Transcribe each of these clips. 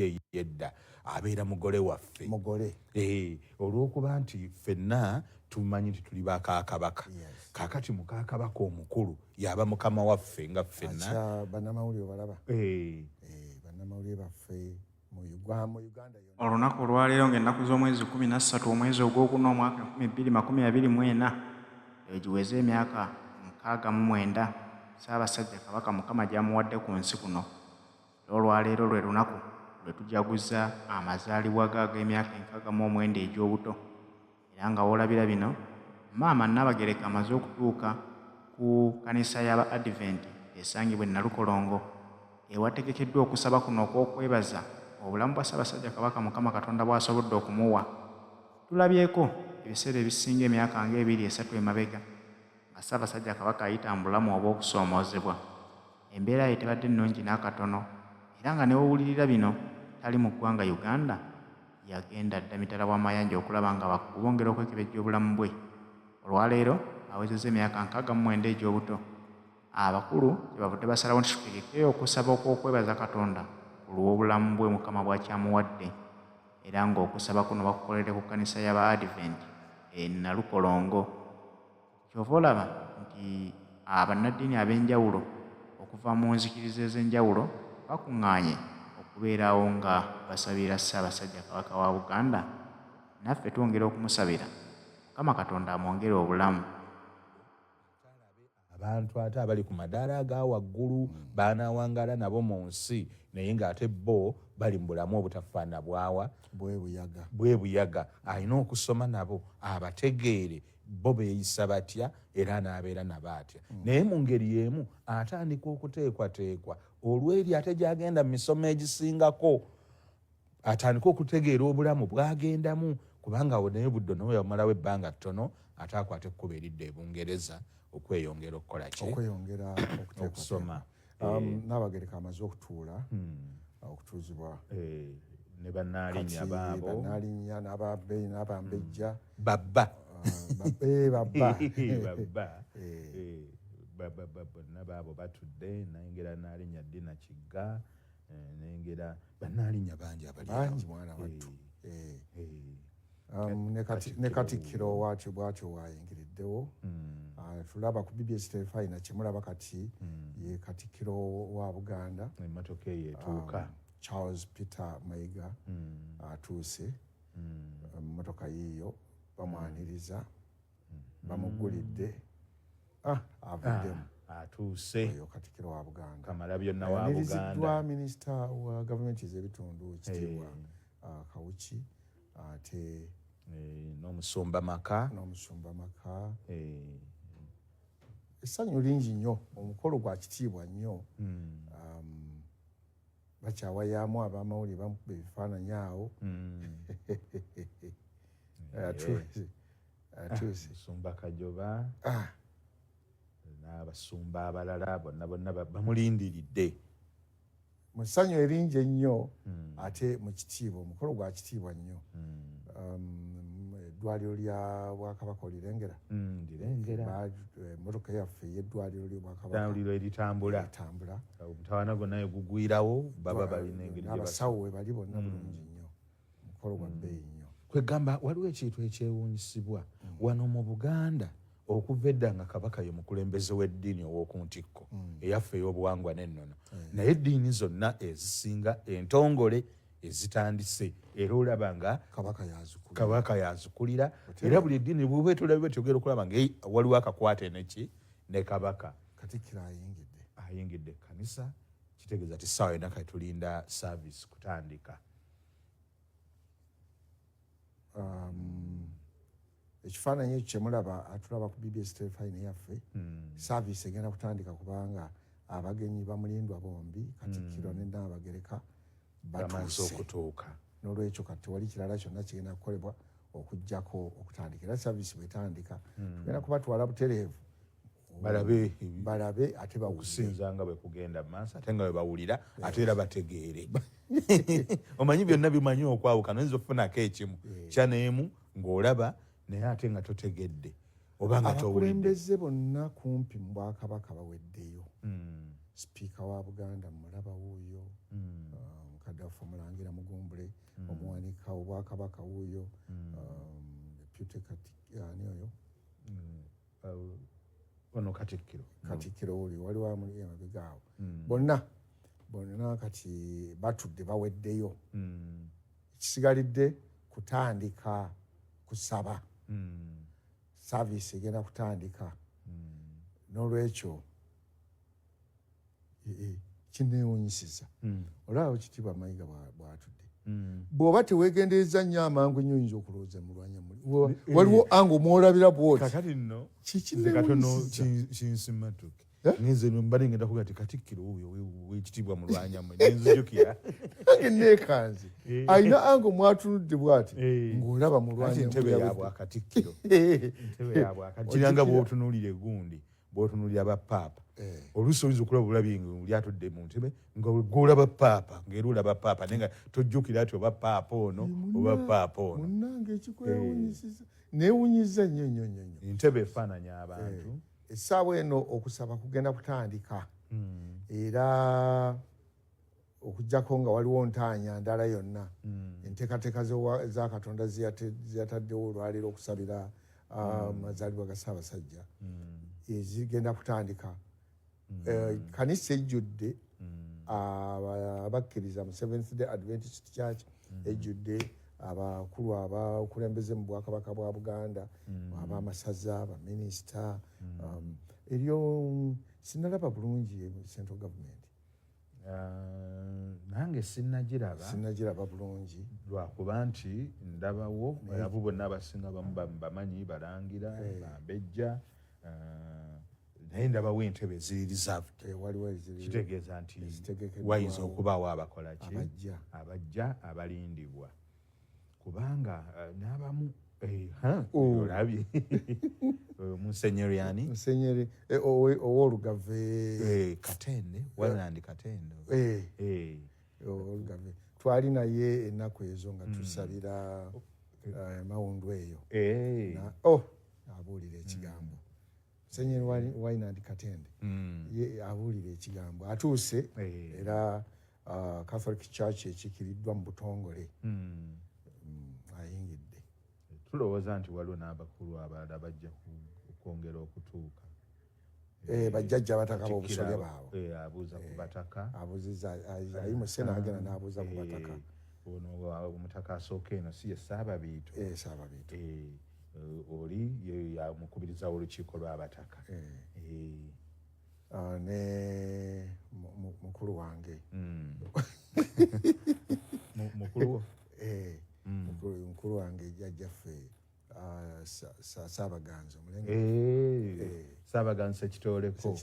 eri eyedda abeera mugole waffe olw'okuba nti ffenna tumanyi nti tuli bakakabaka kaakati mukakabaka omukulu yaba mukama waffe nga ffenna bannamawulire balaba bannamawulire baffe mu Uganda olunaku olwaleero ng'ennaku z'omwezi 13 omwezi ogwokuna omwaka 2024 egiweze emyaka 69 Ssaabasajja Kabaka Mukama gy'amuwadde ku nsi kuno. Olwaleero lwe lunaku lwe tujaguza amazaalibwa g'emyaka 69 egy'obuto. Era nga woolabira bino, maama Nnabagereka amaze okutuuka ku kkanisa y'aba Advent esangibwa e Nalukolongo ewategekeddwa okusaba kuno okw'okwebaza obulamu bwa Ssaabasajja Kabaka Mukama Katonda bw'asobodde okumuwa. Tulabyeko ebiseera ebisinga emyaka nga 2-3 emabega nga Ssaabasajja Kabaka ayita mu bulamu obw'okusoomoozebwa. Embeera ye tebadde nnungi n'akatono era nga newuwulirira bino tali mu ggwanga Uganda yagenda dda mitala w'amayanja okulaba nga bakugu bongera okwekebejja obulamu bwe. Olwaleero awezezza emyaka 69 egy'obuto. Abakulu kyebavudde basalawo nti tutegekeyo okusaba okw'okwebaza Katonda ku lw'obulamu bwe Mukama bw'akyamuwadde era ng'okusaba kuno bakukolere ku kkanisa y'aba Advent e Nalukolongo. Kyova olaba nti abannaddiini ab'enjawulo okuva mu nzikiriza ez'enjawulo bakuŋŋaanye okubeerawo nga basabira Ssaabasajja Kabaka wa Buganda. Naffe twongera okumusabira Mukama Katonda amwongere obulamu. Abantu ate abali ku madaala aga waggulu baanawangaala nabo mu nsi naye ng'ate bo bali mu bulamu obutafaana bwawa bwe buyaga. Alina okusoma nabo abategeere bo beeyisa batya era n'abeera nabo atya. Naye mu ngeri y'emu atandika okuteekwateekwa olw'eri ate gy'agenda mu misomo egisingako atandika okutegeera obulamu bw'agendamu kubanga awo naye budde nawe yamalawo ebbanga ttono ate akwate ekkubo eridda e Bungereza okweyongera okukola ki okweyongera okusoma. Nnabagereka amaze okutuula okutuuzibwa ne bannaalinnya baabo bannaalinnya n'abambejja babba bonna baabo batudde nayengera nnaalinnya Dina Kigga nayengera bannaalinnya bangi bangi mwana wattu ne Katikkiro waakyo bwatyo wayengereddewo. Tulaba ku BBS Terefayina kyemulaba kati ye Katikkiro wa Buganda emmotoka eyo etuuka Charles Peter Mayiga atuuse emmotoka yiyo bamwaniriza bamugulidde avuddemu atuuse eyo Katikkiro wa Buganda Kamalabyonna wa Buganda ayanirizddwa minisita wa gavumenti ez'ebitundu ekitiibwa Kawuki ate n'omusumba maka essanyu lingi nnyo omukolo gwa kitiibwa nnyo. Bakyawayaamu ab'amawulire bamukuba ebifaananyi awo atuuse Musumba Kajoba n'abasumba abalala bonna bamulindiridde mu ssanyu eringi ennyo ate mu kitiibwa omukolo gwa kitiibwa nnyo. Eddwaliro lya Bwakabaka olirengera emmotoka yaffe y'eddwaliro ly'Obwakabaka eritambula omutawaana gonna egugwirawo baba balina engeri abasawo we bali bonna bulungi nnyo omukolo gwa bbeeyi nnyo. Kwegamba waliwo ekintu ekyewuunyisibwa wano mu Buganda okuva edda nga Kabaka ye mukulembeze w'eddiini ow'oku ntikko eyaffe ey'obuwangwa n'ennono naye eddiini zonna ezisinga entongole ezitandise era olaba nga Kabaka yazikulira era buli eddiini bwe tulabye tyogera okulaba nga waliwo akakwate ne Kabaka. Katikkiro ayingidde ekkanisa kitegeeza ti ssaawa yonna kati tulinda saavisi kutandika. Ekifaananyi ekyo kyemulaba atulaba ku BBS Terefayina yaffe saavisi egenda kutandika kubanga abagenyi bamulindwa bombi Katikkiro ne Nnaabagereka bamaze okutuuka. N'olwekyo kati tewali kirala kyonna kigenda kukolebwa okuggyako okutandika era saavisi bwetandika tugenda kubatwala butereevu balabe ate okusinza nga bwe kugenda mu maaso ate nga bwe bawulira ate era bategeere. Omanyi byonna bimanyi okwawukana oyinza okufunako ekimu kyaneemu ng'olaba naye ate nga totegedde oba nga abakulembeze bonna kumpi mu Bwakabaka baweddeyo. Sipiika wa Buganda mulaba wuuyo Buddafu Mulangira Mugumbule omuwanika obwakabaka wuuyo deputy ani oyo ono Katikkiro oli waliwo amuli emabega awo bonna kati batudde baweddeyo ekisigalidde kutandika kusaba saavisi egenda kutandika n'olwekyo kineewunyisiza olaba Kitiibwa Mayiga bw'atudde bw'oba teweegendereza nnyo amangu nnyo oyinza okulowooza mulwanya muli waliwo ango mwolabira bwoti kakati nno katono kinsimatuke ngenze mba ngenda kuga ti Katikkiro oyo w'ekitiibwa mulwanyammwe nenzijukira nange neekanze alina ango mwatunudde bw'ati ng'olaba mulwanyammwe entebe yaabwe Akatikkiro entebe yaabwe kiranga bw'otunuulira egundi bw'otunuulira bapaapa oluusi oyinza okulaba obulabi oli atudde mu ntebe nga gwolaba paapa ng'era olaba paapa naye nga tojjukira ati oba paapa ono oba paapa ono munnange ekikwewunyisiza neewunyiza nnyo entebe efaananya abantu essaawa eno okusaba kugenda kutandika era okuggyako nga waliwo ntaanya ndala yonna enteekateeka za Katonda ziyataddewo olwaleero okusabira amazaalibwa ga Ssaabasajja zigenda kutandika kanisa ejjudde abakkiriza mu Seventh Day Adventist Church ejjudde abakulu abakulembeze mu Bwakabaka bwa Buganda ab'amasaza baminisita eryo sinalaba bulungi central government nange sinnagiraba bulungi lwakuba nti ndabawo abo bonna abasinga bamu bamanyi balangira babejja naye ndabawo entebe eziri reserved kitegeeza nti wayinza okubaawo abakolaki abajja abalindibwa kubanga n'abamu olabye Musenyeri ani Musenyeri ow'Olugave Katende Wayland Katende Olugave twali naye ennaku ezo nga tusabira mawundu eyo abuulira ekigambo Musenyeri Wayland Katende ye abuulira ekigambo atuuse era Catholic Church ekikiriddwa mu butongole ayingidde tulowooza nti waliwo n'abakulu abalala bajja kwongera okutuuka bajjajja abataka b'obusolya baabwe abuuza ku bataka abuuziza ayi mu Sena agenda n'abuuza ku bataka ono omutaka asooka eno si ye Ssaababiito Ssaababiito oli ye yamukubiriza olukiiko lw'abataka ne mukulu wange mukulu wange jjajjaffe Saabaganza Saabaganza Sekitooleko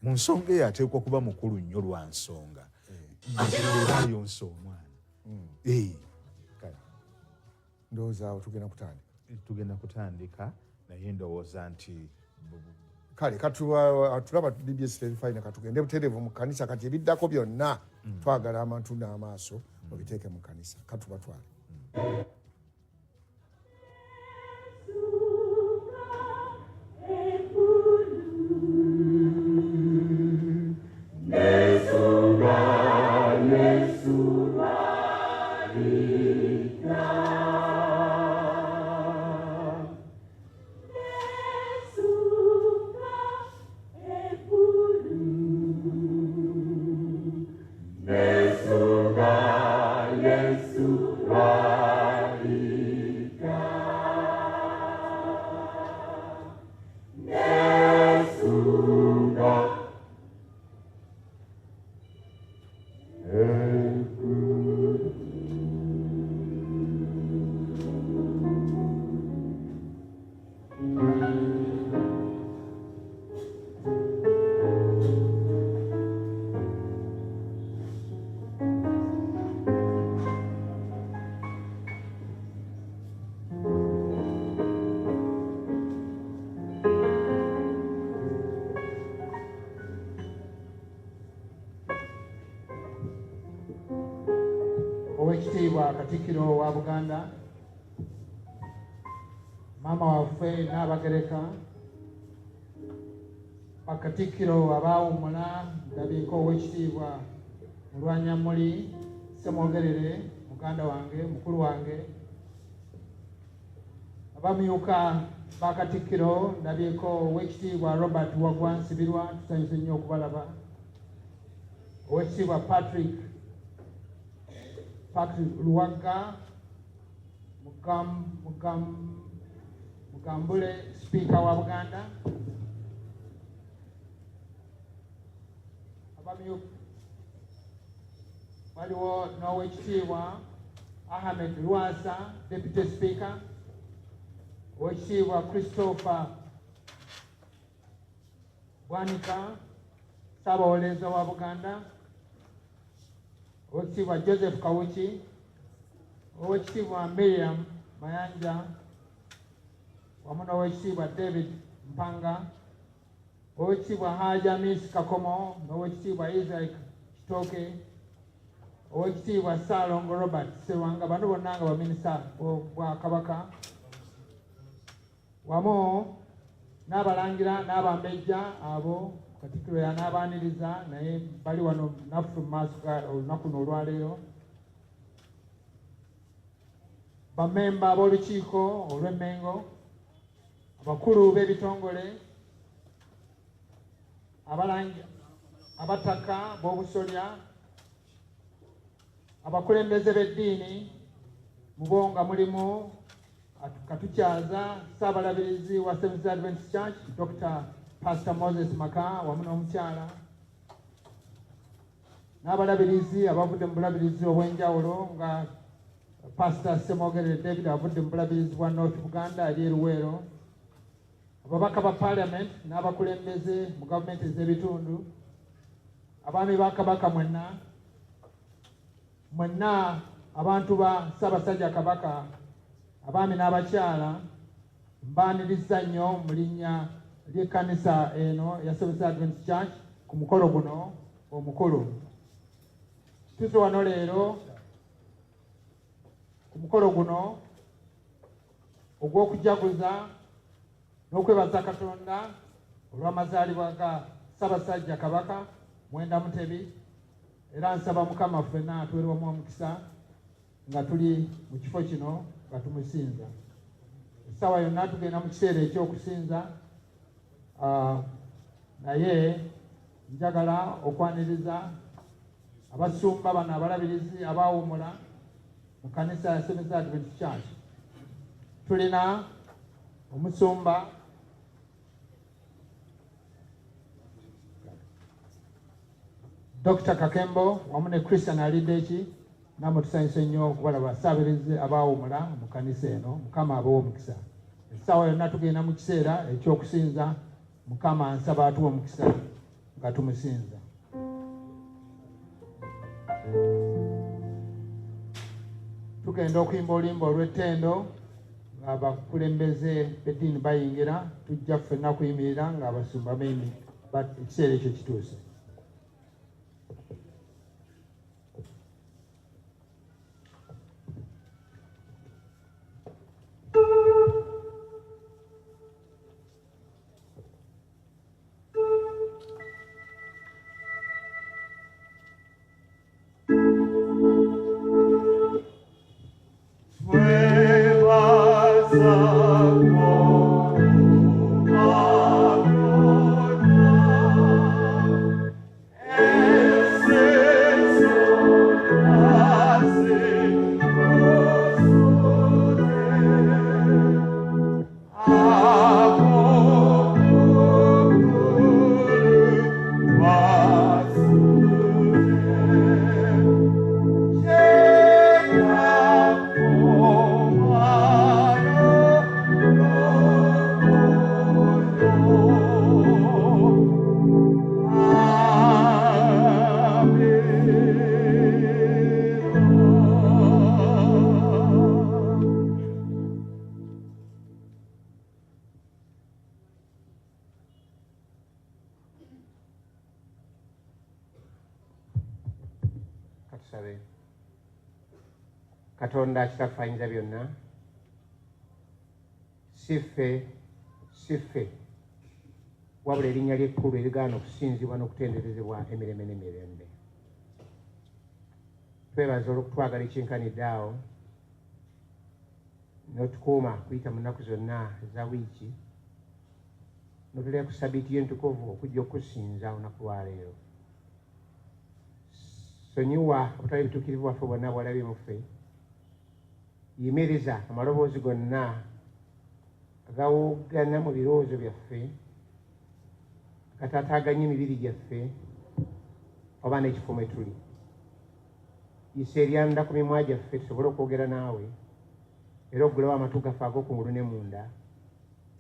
mu nsonga eyo ateekwa kuba mukulu nnyo lwa nsonga era ayonsa omwana ndowooza awo tugenda kutandika naye ndowooza nti kale katulaba BBS Fine katugende butereevu mu kanisa kati ebiddako byonna twagala amantu n'amaaso obiteeke mu kanisa katubatwale Oweekitiibwa Katikkiro wa Buganda, maama waffe Nnaabagereka, Bakatikkiro abaawummula, ndabika Oweekitiibwa Mulwanyamuli Semwogerere muganda wange mukulu wange abamyuka bakatikkiro ndabyeko Oweekitiibwa Robert Waggwa Nsibirwa tusanyuse nnyo okubalaba Oweekitiibwa Patrick Luwagga Mugambule Speaker wa Buganda abamyuka waliwo n'Oweekitiibwa Ahmed Lwasa Deputy Speaker Oweekitiibwa Christopher Bwanika Ssaabawolereza wa Buganda Oweekitiibwa Joseph Kawuki Oweekitiibwa Miriam Mayanja wamu n'Oweekitiibwa David Mpanga Oweekitiibwa Hajji Amis Kakomo n'Oweekitiibwa Isaac Kitooke Oweekitiibwa Ssaalongo Robert Sserwanga bano bonna nga baminisita bwa Kabaka wamu n'abalangira n'abambejja abo Katikkiro y'anaabaaniriza naye bali wano naffe mu maaso ga olunaku luno olwaleero bammemba b'olukiiko olw'Emmengo abakulu b'ebitongole abataka b'obusolya abakulembeze b'eddiini mu bo nga mulimu katukyaza Ssaabalabirizi wa Seventh Adventist Church Dr. Pastor Moses Maka wamu n'omukyala n'abalabirizi abavudde mu bulabirizi obw'enjawulo nga Pastor Semwogerere David avudde mu bulabirizi bwa North Buganda ali Luweero ababaka ba Parliament n'abakulembeze mu gavumenti ez'ebitundu abaami ba Kabaka mwenna abantu ba Ssaabasajja Kabaka abaami n'abakyala mbaaniriza nnyo mu linnya ly'ekkanisa eno ya Seventh Adventist Church ku mukolo guno omukulu. Tuze wano leero ku mukolo guno ogw'okujaguza n'okwebaza Katonda olw'amazaalibwa ga Ssaabasajja Kabaka Mwenda Mutebi era nsaba Mukama ffenna atuweerwamu omukisa nga tuli mu kifo kino nga tumusinza. Essaawa yonna tugenda mu kiseera eky'okusinza naye njagala okwaniriza abasumba bano abalabirizi abaawumula mu kkanisa ya Seventh Adventist Church. Tulina omusumba Dr. Kakembo wamu ne Christian Alideki namwe tusanyuse nnyo okubalaba Ssaabirizi abaawumula mu kkanisa eno. Mukama abawe omukisa. Essaawa yonna tugenda mu kiseera eky'okusinza. Mukama nsaba atuwe omukisa nga tumusinza. Tugenda okuyimba oluyimba olw'ettendo ng'abakulembeze b'eddiini bayingira tujja ffenna kuyimirira ng'abasumba ekiseera ekyo kituuse. Katonda Kitaffe Ayinza byonna siffe wabula erinnya ly'ekkulu erigaana okusinzibwa n'okutenderezebwa emirembe n'emirembe. twebaza olw'okutwagala ekyenkanidde awo n'otukuuma kuyita mu nnaku zonna eza wiiki n'otuleka ku sabiiti y'entukuvu okujja okusinza olunaku lwaleero. Sonyiwa obutali butuukirivu bwaffe bwonna bwalabye muffe. Yimiriza amaloboozi gonna agawogana mu birowoozo byaffe, agataataaganya emibiri gyaffe oba n'ekifo mwe tuli. Yisa eryanda ku mimwa gyaffe tusobole okwogera naawe, era oggulawo amatu gaffe ag'okungulu ne munda,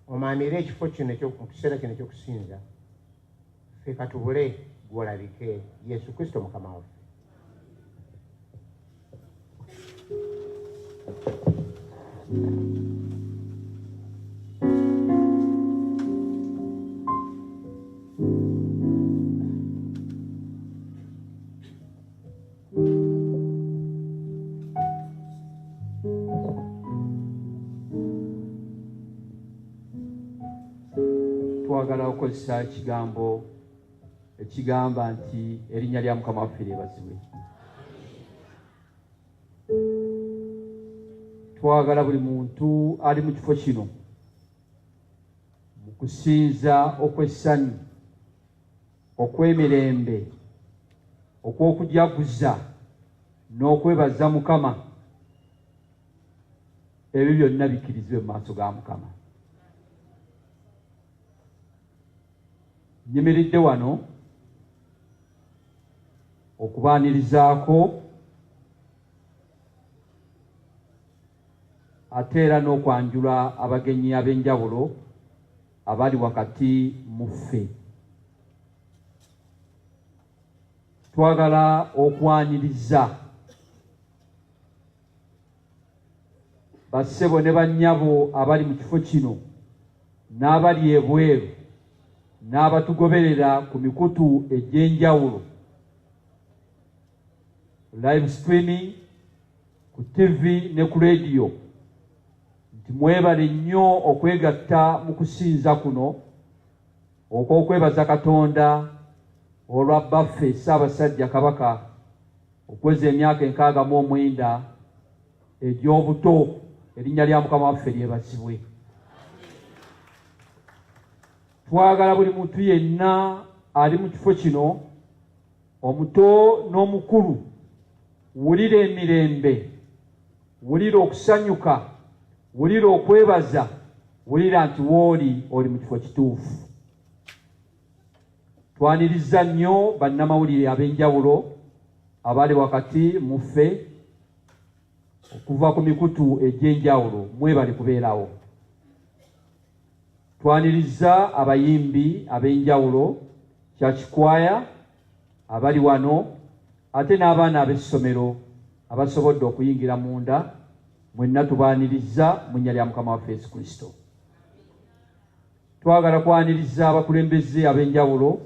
omaamire ekifo kino mu kiseera kino ekyokusinza, ffe katubule gw'olabike. Yesu Kristo Mukama waffe. Twagala okukozesa ekigambo ekigamba nti erinnya lya Mukama waffe lyebazibwe. Twagala buli muntu ali mu kifo kino mu kusinza okw'essanyu, okw'emirembe, okw'okujaguza n'okwebaza Mukama, ebyo byonna bikkirizibwe mu maaso ga Mukama. Nyimiridde wano okubaanirizaako ate era n'okwanjula abagenyi ab'enjawulo abali wakati mu ffe. Twagala okwaniriza bassebo ne bannyabo abali mu kifo kino n'abali ebweru n'abatugoberera ku mikutu egy'enjawulo, live streaming ku TV ne ku radio, nti mwebale nnyo okwegatta mu kusinza kuno okw'okwebaza Katonda olwa baffe Ssaabasajja Kabaka okweza emyaka 69 egy'obuto. Erinnya lya Mukama waffe lyebazibwe. Twagala buli muntu yenna ali mu kifo kino, omuto n'omukulu, wulira emirembe, wulira okusanyuka, wulira okwebaza, wulira nti wooli oli mu kifo kituufu. Twaniriza nnyo bannamawulire ab'enjawulo abali wakati mu ffe okuva ku mikutu egy'enjawulo, mwebale kubeerawo. Twaniriza abayimbi ab'enjawulo, kyakikwaya abali wano, ate n'abaana ab'essomero abasobodde okuyingira munda, mwenna tubaaniriza mu nnya lya Mukama waffe Yesu Kristo. Twagala kwaniriza abakulembeze ab'enjawulo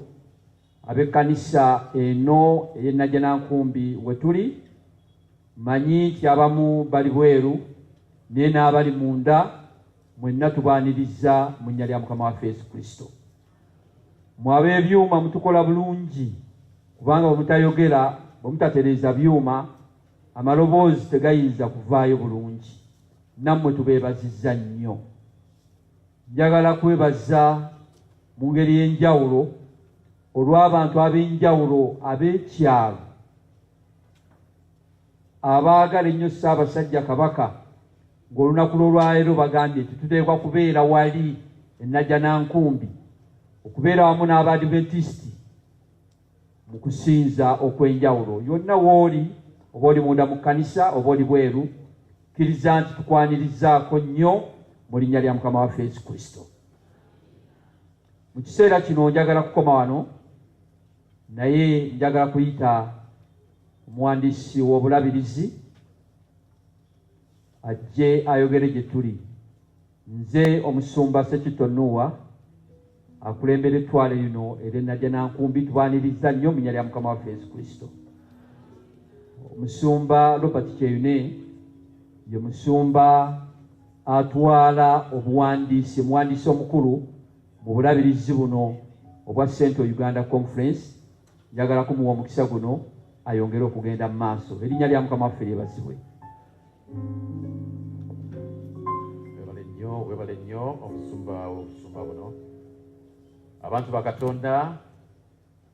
ab'ekkanisa eno ey'Ennajjanankumbi we tuli. Manyi nti abamu bali bweru naye n'abali munda, mwenna tubaaniriza mu nnya lya Mukama waffe Yesu Kristo. Mwabe ebyuma mutukola bulungi, kubanga bwe mutayogera, bwe mutatereeza byuma, amaloboozi tegayinza kuvaayo bulungi. Nammwe tubeebazizza nnyo. Njagala kwebaza mu ngeri y'enjawulo olw'abantu ab'enjawulo ab'ekyalo abaagala ennyo Ssaabasajja Kabaka, ng'olunaku lw'olwaleero bagambye nti tuteekwa kubeera wali Ennajjanankumbi, okubeera wamu n'Abadventisiti mu kusinza okw'enjawulo. Yonna wooli, oba oli munda mu kkanisa oba oli bweru, kkiriza nti tukwanirizaako nnyo mu linnya lya Mukama waffe Yesu Kristo. Mu kiseera kino njagala kukoma wano, naye njagala kuyita omuwandiisi w'obulabirizi ajje ayogere gye tuli. Nze omusumba Ssekitto Noah akulembera ettwale lino ery'Ennajjanankumbi, tubaaniriza nnyo mu nnya lya Mukama waffe Yesu Kristo. Omusumba Robert Kyeyune ye musumba atwala obuwandiisi, omuwandiisi omukulu mu bulabirizi buno obwa Central Uganda Conference. Njagala kumuwa omukisa guno ayongere okugenda mu maaso. Erinnya lya Mukama waffe lyebazibwe. Webale nnyo omusumba buno. Abantu ba Katonda,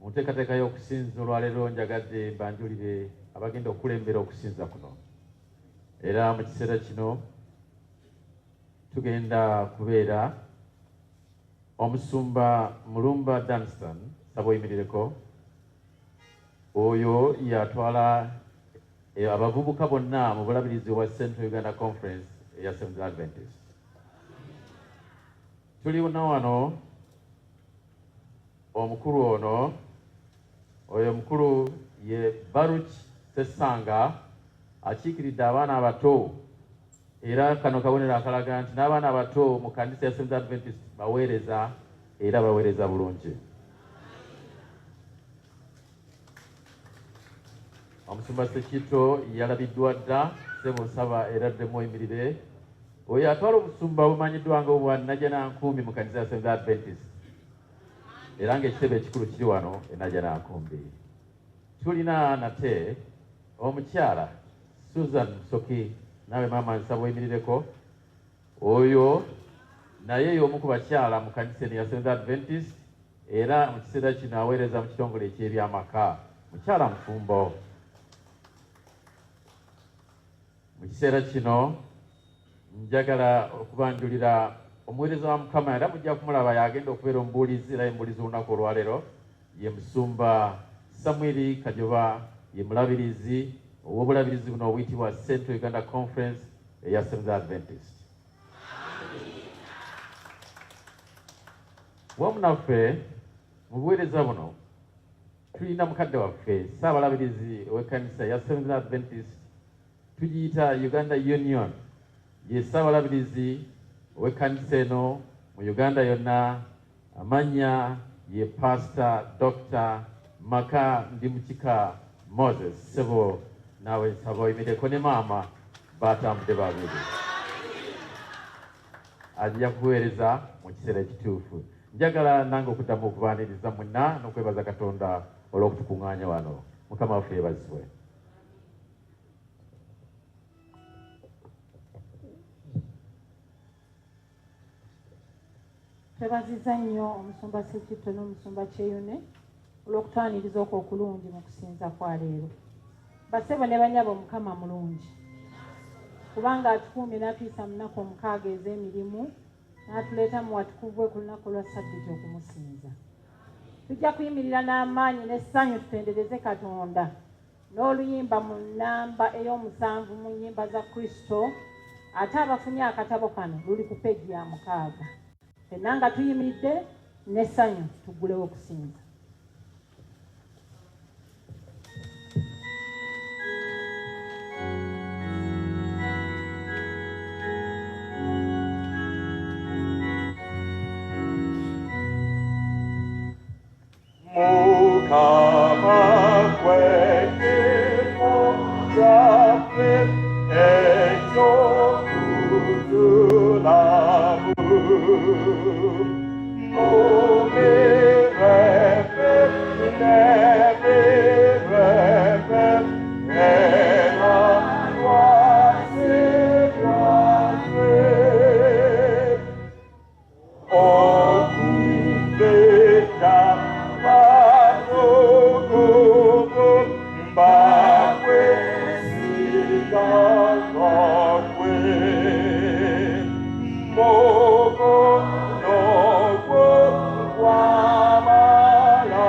mu nteekateeka y'okusinza olwaleero njagadde mbanjulire abagenda okulembera okusinza kuno. Era mu kiseera kino tugenda kubeera omusumba Mulumba Dunstan, saba oyimirireko. Oyo yatwala abavubuka bonna mu bulabirizi wa Central Uganda Conference eya Seventh Adventist. Tuli wano omukulu ono, oyo omukulu ye Baruch Sesanga, akiikiridde abaana abato, era kano kabonero akalaga nti n'abaana abato mu kanisa ya Seventh Adventist baweereza era baweereza bulungi. Omusumba Sekito yalabiddwa dda, ssebo nsaba era ddemu oyimirire. Oyo atwala obusumba bumanyiddwa nga obwa Najjanankumbi mu kanisa ya Seventh Adventist, era ng'ekitebe ekikulu kiri wano e Najjanankumbi. Tulina nate omukyala Susan Musoki, nawe maama nsaba oyimirireko. Oyo naye y'omu ku bakyala mu kanisa ya Seventh Adventist, era mu kiseera kino aweereza mu kitongole eky'ebyamaka. Mukyala mufumbo. Mu kiseera kino njagala okubanjulira omuweereza wa Mukama, era mujja kumulaba yagenda okubeera omubuulizi, era embuulizi olunaku olwaleero ye musumba Samuel Kajoba, ye mulabirizi ow'obulabirizi buno obuyitibwa Central Uganda Conference eya Seventh Adventist. Wamu naffe mu buweereza buno tulina mukadde waffe ssaabalabirizi ow'ekkanisa ya Seventh Adventist, tugiyita Uganda Union, ye ssaabalabirizi ow'ekkanisa eno mu Uganda yonna. Amannya ye Pastor Dr. Maka Ndimukika Moses. Sebo nawe nsaba oyimireko ne maama batambudde babiri. Ajja kuweereza mu kiseera ekituufu. Njagala nange okuddamu okubaaniriza mwenna n'okwebaza Katonda olw'okutukuŋŋaanya wano. Mukama waffe yeebazibwe. Twebaziza nnyo omusumba Sekito n'omusumba Kyeyune olw'okutwaniriza okwo okulungi mu kusinza kwa leero. Basebo ne banyabo, Mukama mulungi, kubanga atukuumye n'atuyisa mu nnaku 6 ez'emirimu, n'atuleeta mu watukuvu ku lunaku lwa Ssabbiiti okumusinza. Tujja kuyimirira n'amaanyi n'essanyu tutendereze Katonda n'oluyimba mu nnamba ey'omusanvu mu nnyimba za Kristo. Ate abafunye akatabo kano luli ku peegi ya 6. Fenna nga tuyimiridde n'essanyu tuggulewo okusinza. Mukama kweke mojafe ekyo kutulamu mumirefe nemirefe ena wasewafe okubeta Mogo no wa ma la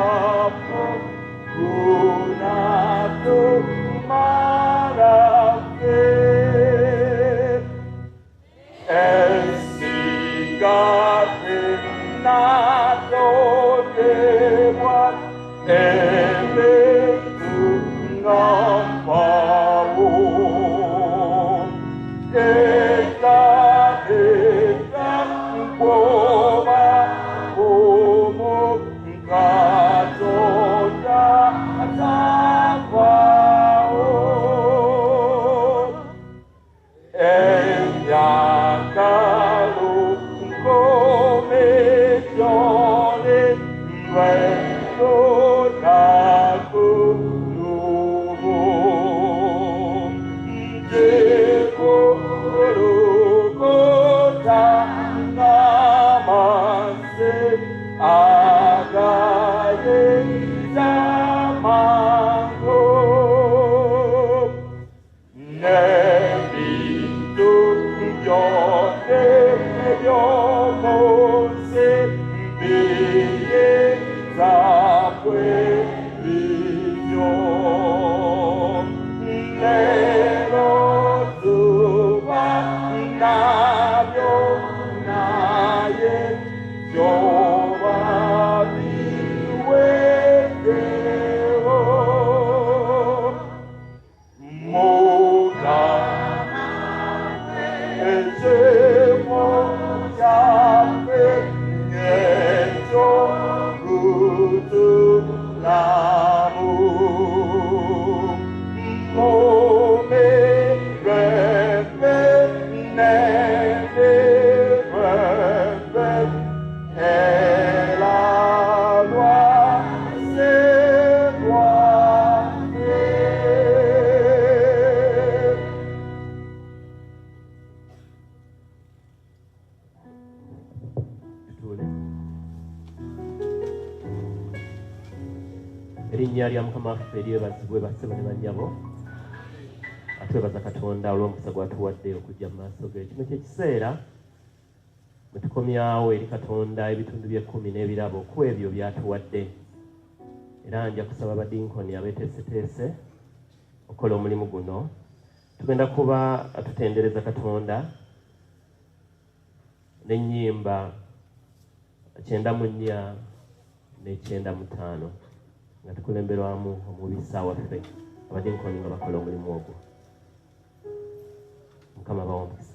erinnya lya mukama waffe eryebazibwe bassebo ne bannyabo atwebaza katonda olw'omukisa gwatuwadde okujja mu maaso ge kino kyekiseera mwe tukomyawo eri katonda ebitundu bye-10 n'ebirabo ku ebyo byatuwadde era nja kusaba abadinkoni abeeteeseteese okukola omulimu guno tugenda kuba tutendereza katonda n'ennyimba 94 ne 95 nga tukulemberwamu omubisa waffe abadinkoni nga bakola omulimu ogwo mukama bawa omukisa